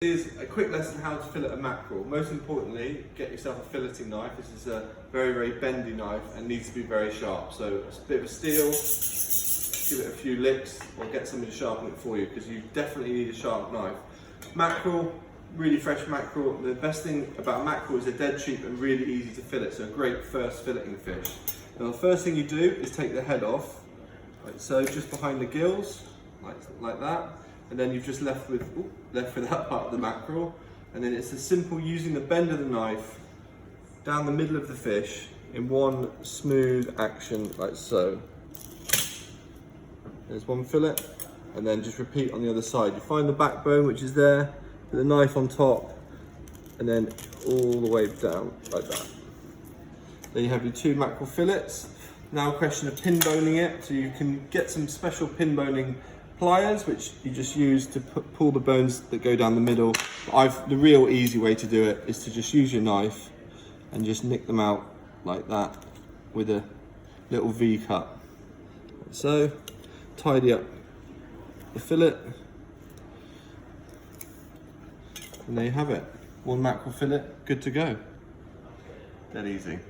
This is a quick lesson how to fillet a mackerel. Most importantly, get yourself a filleting knife. This is a very, very bendy knife and needs to be very sharp. So a bit of a steel, give it a few licks, or get somebody to sharpen it for you, because you definitely need a sharp knife. Mackerel, really fresh mackerel. The best thing about mackerel is they're dead cheap and really easy to fillet, so a great first filleting fish. Now the first thing you do is take the head off, like so, just behind the gills, like that. And then you've just left with that part of the mackerel. And then it's as simple using the bend of the knife down the middle of the fish in one smooth action, like so. There's one fillet, and then just repeat on the other side. You find the backbone, which is there, put the knife on top, and then all the way down, like that. There you have your 2 mackerel fillets. Now a question of pin boning it. So you can get some special pin boning pliers, which you just use to pull the bones that go down the middle. The real easy way to do it is to just use your knife and just nick them out like that with a little V cut. So, tidy up the fillet, and there you have it. 1 mackerel fillet, good to go. Dead easy.